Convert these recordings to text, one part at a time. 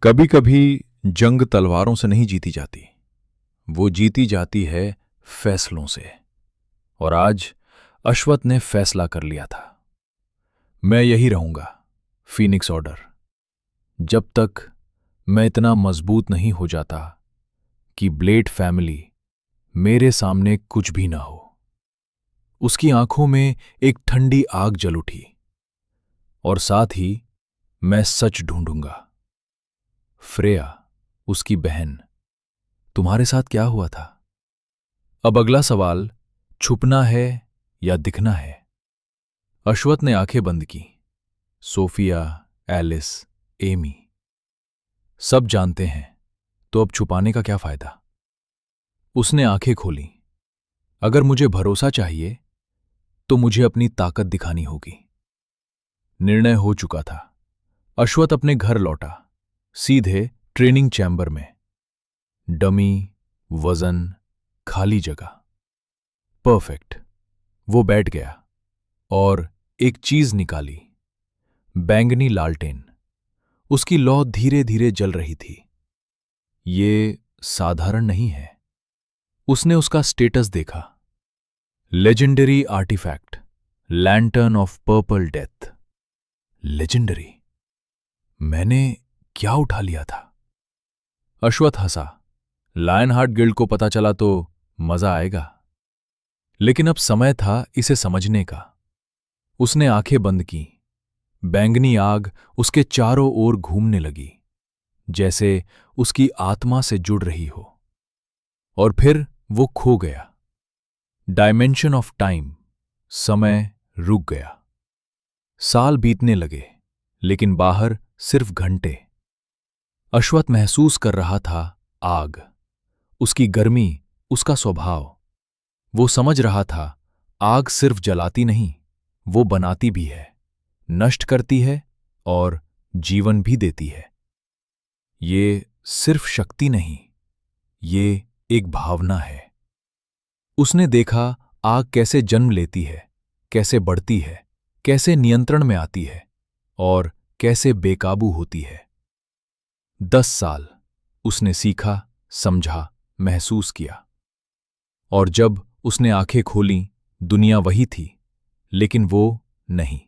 कभी कभी जंग तलवारों से नहीं जीती जाती, वो जीती जाती है फैसलों से। और आज अश्वथ ने फैसला कर लिया था, मैं यही रहूंगा, फीनिक्स ऑर्डर, जब तक मैं इतना मजबूत नहीं हो जाता कि ब्लेड फैमिली मेरे सामने कुछ भी ना हो। उसकी आंखों में एक ठंडी आग जल उठी। और साथ ही मैं सच ढूंढूंगा। फ्रेया, उसकी बहन, तुम्हारे साथ क्या हुआ था? अब अगला सवाल, छुपना है या दिखना है? अश्वथ ने आंखें बंद की। सोफिया, एलिस, एमी, सब जानते हैं, तो अब छुपाने का क्या फायदा? उसने आंखें खोली। अगर मुझे भरोसा चाहिए तो मुझे अपनी ताकत दिखानी होगी। निर्णय हो चुका था। अश्वथ अपने घर लौटा, सीधे ट्रेनिंग चैम्बर में। डमी, वजन, खाली जगह। परफेक्ट। वो बैठ गया और एक चीज निकाली, बैंगनी लालटेन। उसकी लौ धीरे धीरे जल रही थी। ये साधारण नहीं है। उसने उसका स्टेटस देखा। Legendary artifact, lantern of purple death. Legendary? मैंने क्या उठा लिया था? अश्वथ हंसा। लायन हार्ट गिल्ड को पता चला तो मजा आएगा, लेकिन अब समय था इसे समझने का। उसने आंखें बंद की। बैंगनी आग उसके चारों ओर घूमने लगी, जैसे उसकी आत्मा से जुड़ रही हो। और फिर वो खो गया। डायमेंशन ऑफ टाइम, समय रुक गया। साल बीतने लगे, लेकिन बाहर सिर्फ घंटे। अश्वथ महसूस कर रहा था आग, उसकी गर्मी, उसका स्वभाव। वो समझ रहा था आग सिर्फ जलाती नहीं, वो बनाती भी है, नष्ट करती है और जीवन भी देती है। ये सिर्फ शक्ति नहीं, ये एक भावना है। उसने देखा आग कैसे जन्म लेती है, कैसे बढ़ती है, कैसे नियंत्रण में आती है और कैसे बेकाबू होती है। 10 साल उसने सीखा, समझा, महसूस किया। और जब उसने आंखें खोलीं, दुनिया वही थी, लेकिन वो नहीं।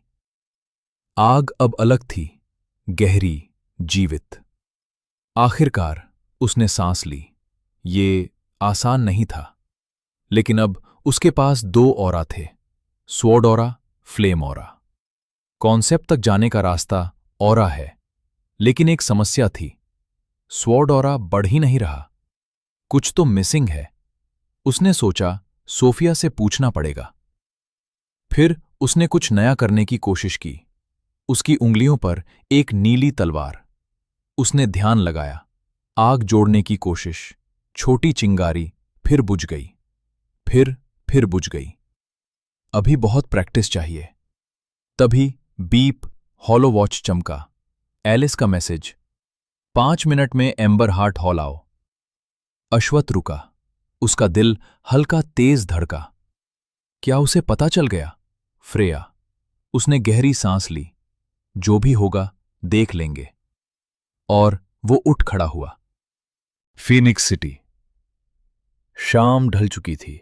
आग अब अलग थी, गहरी, जीवित। आखिरकार उसने सांस ली। ये आसान नहीं था, लेकिन अब उसके पास 2 ऑरा थे, sword aura, flame aura. Concept तक जाने का रास्ता ऑरा है, लेकिन एक समस्या थी। स्वॉर्ड ऑरा बढ़ ही नहीं रहा, कुछ तो मिसिंग है। उसने सोचा सोफिया से पूछना पड़ेगा। फिर उसने कुछ नया करने की कोशिश की। उसकी उंगलियों पर एक नीली तलवार। उसने ध्यान लगाया, आग जोड़ने की कोशिश। छोटी चिंगारी, फिर बुझ गई, फिर बुझ गई। अभी बहुत प्रैक्टिस चाहिए। तभी बीप, हॉलो वॉच चमका। एलिस का मैसेज, 5 मिनट में एम्बर हार्ट हॉल आओ। अश्वथ रुका। उसका दिल हल्का तेज धड़का। क्या उसे पता चल गया? फ्रेया। उसने गहरी सांस ली। जो भी होगा देख लेंगे। और वो उठ खड़ा हुआ। Phoenix city. शाम ढल चुकी थी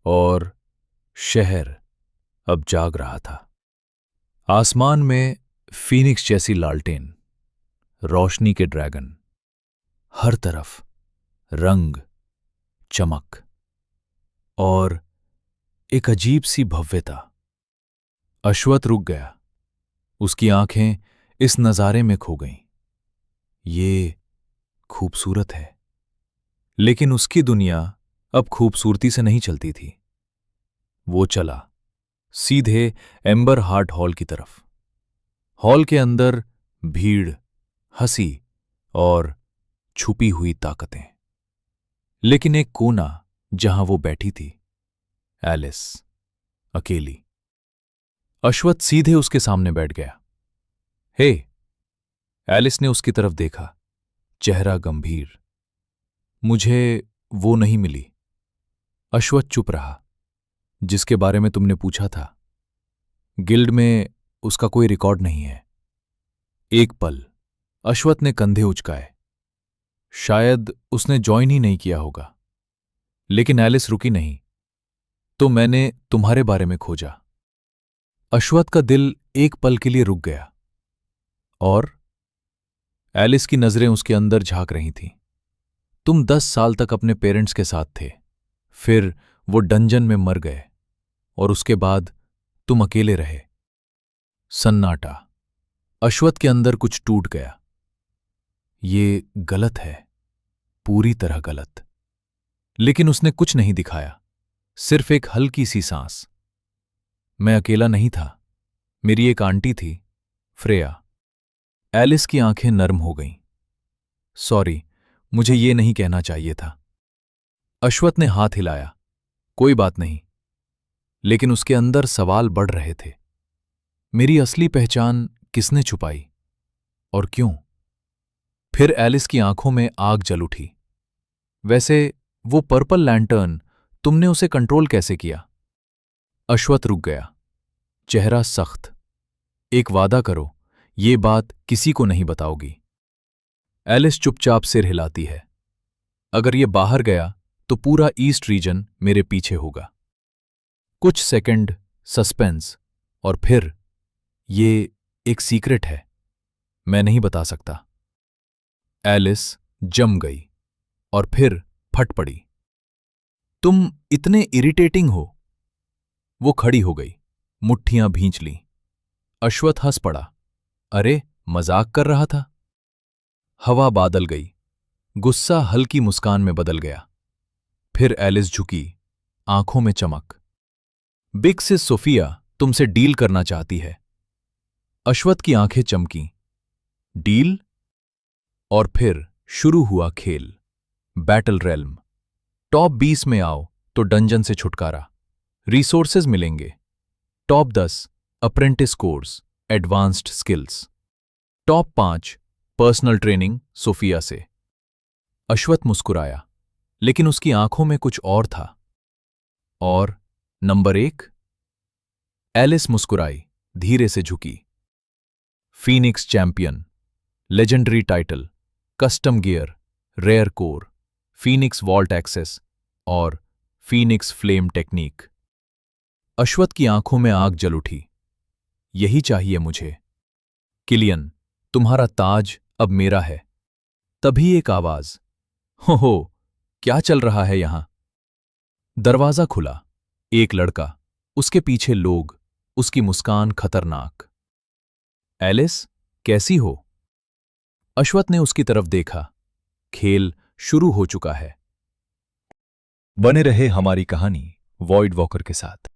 और शहर अब जाग रहा था। आसमान में फीनिक्स जैसी लालटेन, रोशनी के ड्रैगन, हर तरफ रंग, चमक और एक अजीब सी भव्यता। अश्वथ रुक गया। उसकी आंखें इस नजारे में खो गईं। ये खूबसूरत है, लेकिन उसकी दुनिया अब खूबसूरती से नहीं चलती थी। वो चला सीधे एम्बर हार्ट हॉल की तरफ। हॉल के अंदर भीड़, हंसी और छुपी हुई ताकतें। लेकिन एक कोना जहां वो बैठी थी, एलिस, अकेली। अश्वथ सीधे उसके सामने बैठ गया। हे! एलिस ने उसकी तरफ देखा, चेहरा गंभीर। मुझे वो नहीं मिली। अश्वथ चुप रहा। जिसके बारे में तुमने पूछा था, गिल्ड में उसका कोई रिकॉर्ड नहीं है। एक पल, अश्वथ ने कंधे उचकाए। शायद उसने ज्वाइन ही नहीं किया होगा। लेकिन एलिस रुकी नहीं। तो मैंने तुम्हारे बारे में खोजा। अश्वथ का दिल एक पल के लिए रुक गया। और एलिस की नजरें उसके अंदर झांक रही थीं। तुम 10 साल तक अपने पेरेंट्स के साथ थे, फिर वो डंजन में मर गए, और उसके बाद तुम अकेले रहे। सन्नाटा। अश्वथ के अंदर कुछ टूट गया। ये गलत है, पूरी तरह गलत। लेकिन उसने कुछ नहीं दिखाया, सिर्फ एक हल्की सी सांस। मैं अकेला नहीं था, मेरी एक आंटी थी, फ्रेया। एलिस की आंखें नर्म हो गईं। सॉरी, मुझे ये नहीं कहना चाहिए था। अश्वथ ने हाथ हिलाया। कोई बात नहीं। लेकिन उसके अंदर सवाल बढ़ रहे थे। मेरी असली पहचान किसने छुपाई, और क्यों? फिर एलिस की आंखों में आग जल उठी। वैसे वो पर्पल लैंटर्न, तुमने उसे कंट्रोल कैसे किया? अश्वथ रुक गया, चेहरा सख्त। एक वादा करो, ये बात किसी को नहीं बताओगी। एलिस चुपचाप सिर हिलाती है। अगर ये बाहर गया तो पूरा ईस्ट रीजन मेरे पीछे होगा। कुछ सेकंड सस्पेंस, और फिर ये एक सीक्रेट है, मैं नहीं बता सकता। एलिस जम गई और फिर फट पड़ी। तुम इतने इरिटेटिंग हो। वो खड़ी हो गई, मुट्ठियां भींच लीं। अश्वथ हंस पड़ा। अरे, मजाक कर रहा था। हवा बादल गई, गुस्सा हल्की मुस्कान में बदल गया। फिर एलिस झुकी, आंखों में चमक। बिग सिस सोफिया तुमसे डील करना चाहती है। अश्वथ की आंखें चमकीं। डील? और फिर शुरू हुआ खेल। Battle realm. टॉप 20 में आओ तो डंजन से छुटकारा, रिसोर्सेज मिलेंगे। Top 10 apprentice course, advanced skills. Top 5 personal training Sophia से। अश्वथ मुस्कुराया, लेकिन उसकी आंखों में कुछ और था। और नंबर 1? एलिस मुस्कुराई, धीरे से झुकी। Phoenix champion, legendary title, custom gear, rare core, Phoenix vault access और फीनिक्स फ्लेम टेक्निक। अश्वथ की आंखों में आग जल उठी। यही चाहिए मुझे। किलियन, तुम्हारा ताज अब मेरा है। तभी एक आवाज, हो, क्या चल रहा है यहां? दरवाजा खुला। एक लड़का, उसके पीछे लोग, उसकी मुस्कान खतरनाक। एलिस, कैसी हो? अश्वथ ने उसकी तरफ देखा। खेल शुरू हो चुका है। बने रहे हमारी कहानी वॉइड वॉकर के साथ।